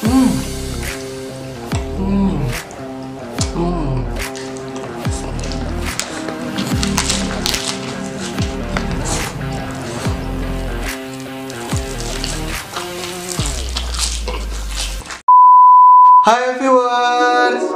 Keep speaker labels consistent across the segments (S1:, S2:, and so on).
S1: Hmm. Hmm. Hmm. Hai viewers.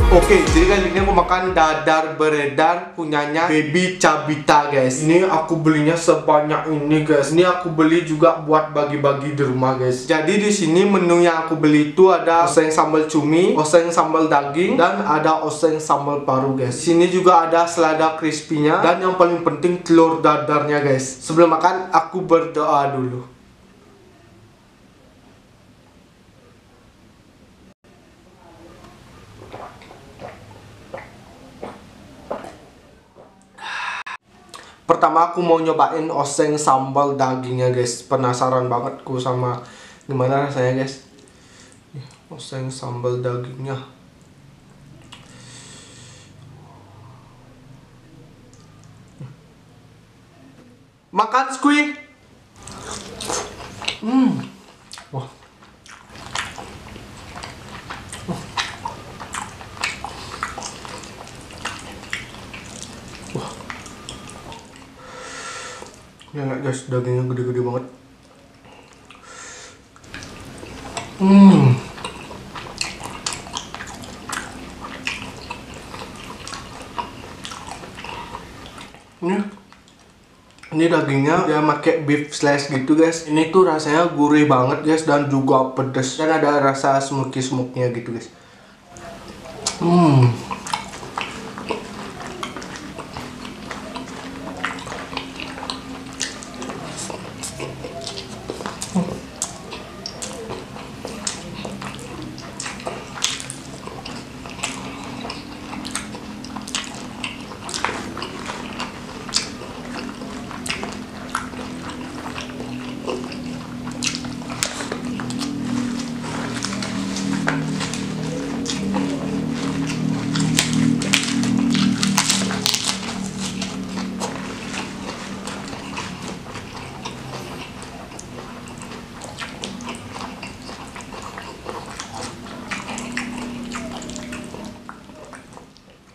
S1: Oke, jadi kali ini aku makan dadar beredar punyanya Baby Cabita guys. Ini aku belinya sebanyak ini guys. Ini aku beli juga buat bagi-bagi di rumah guys. Jadi di sini menu yang aku beli itu ada oseng sambal cumi, oseng sambal daging, dan ada oseng sambal paru guys. Di sini juga ada selada crispy-nya dan yang paling penting telur dadarnya guys. Sebelum makan aku berdoa dulu. Pertama aku mau nyobain oseng sambal dagingnya guys. Penasaran banget ku sama gimana rasanya guys. Oseng sambal dagingnya. Makan squid. Wah. Ya nggak guys, dagingnya gede-gede banget. Ini dagingnya dia pakai beef slice gitu guys. Ini tuh rasanya gurih banget guys dan juga pedes dan ada rasa smoky-smoky-nya gitu guys.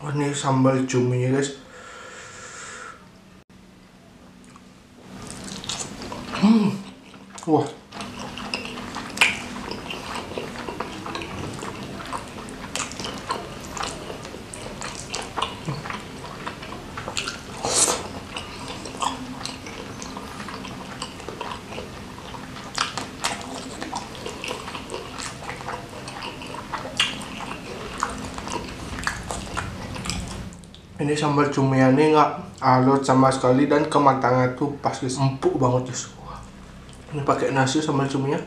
S1: Oh, ini sambal cuminya guys. Wah. Ini sambal cumiannya nggak alot sama sekali dan kematangan tuh pas guys, empuk banget guys. Wah. Ini pakai nasi sambal cuminya.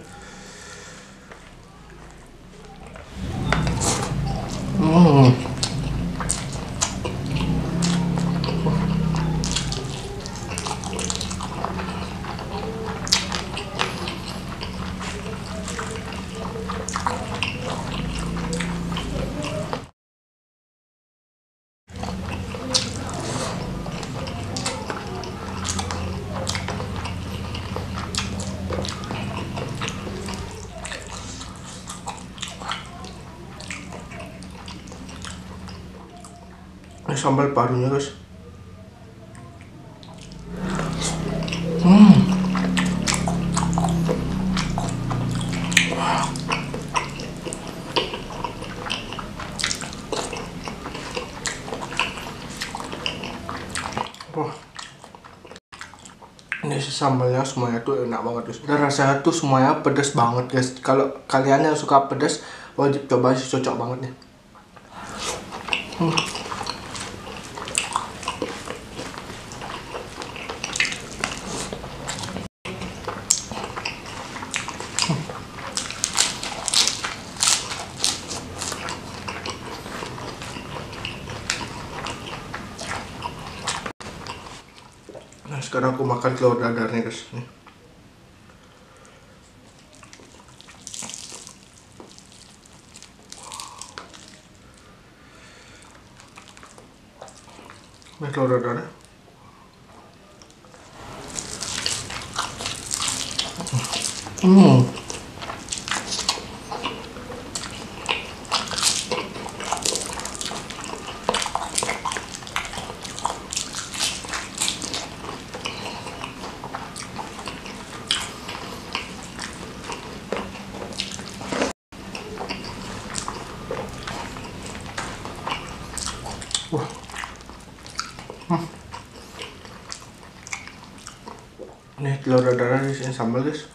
S1: Ini sambal parunya guys. Wah. Ini sambalnya semuanya tuh enak banget guys. Dan rasanya tuh semuanya pedas banget guys. Kalau kalian yang suka pedas wajib coba sih, cocok banget nih. Nah, sekarang aku makan telur dadarnya guys. Nih. Ini telur dadarnya. Hmm. Wah. Ini telur dadar di sini sambal, guys.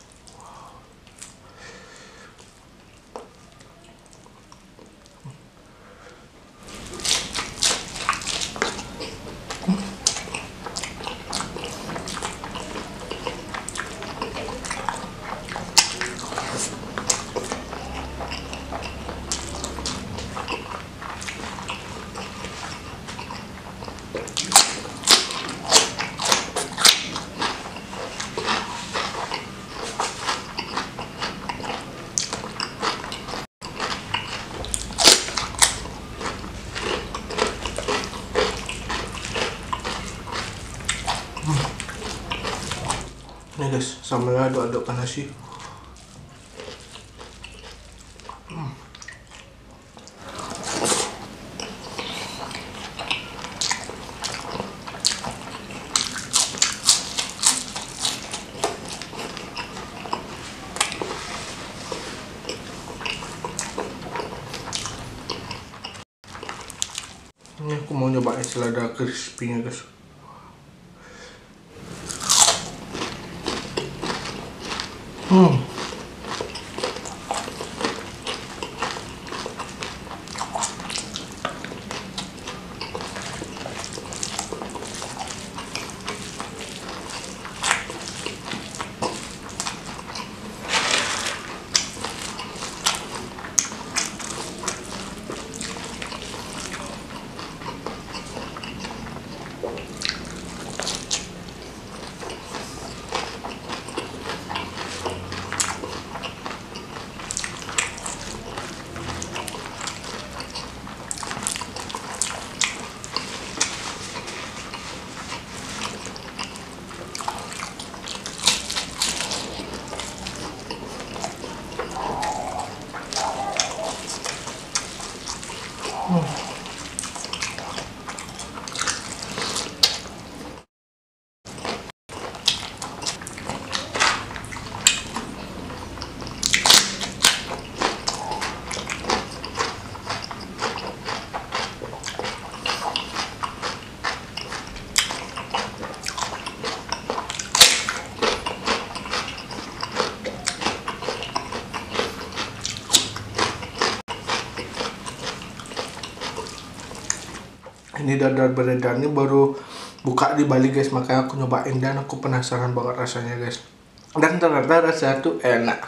S1: Nih guys, sambalnya aduk-aduk ke nasi. Ini aku mau nyobain selada crispy-nya, guys. Ini dadar beredar ini baru buka di Bali, guys, makanya aku nyobain dan aku penasaran banget rasanya, guys. Dan ternyata rasanya tuh enak.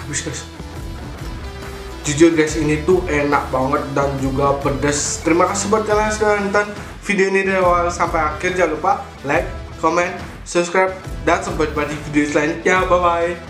S1: habis guys. Jujur guys, ini tuh enak banget dan juga pedas. Terima kasih buat kalian yang sudah nonton video ini dari awal sampai akhir. Jangan lupa like, comment, subscribe, dan sampai jumpa di video selanjutnya. Bye bye.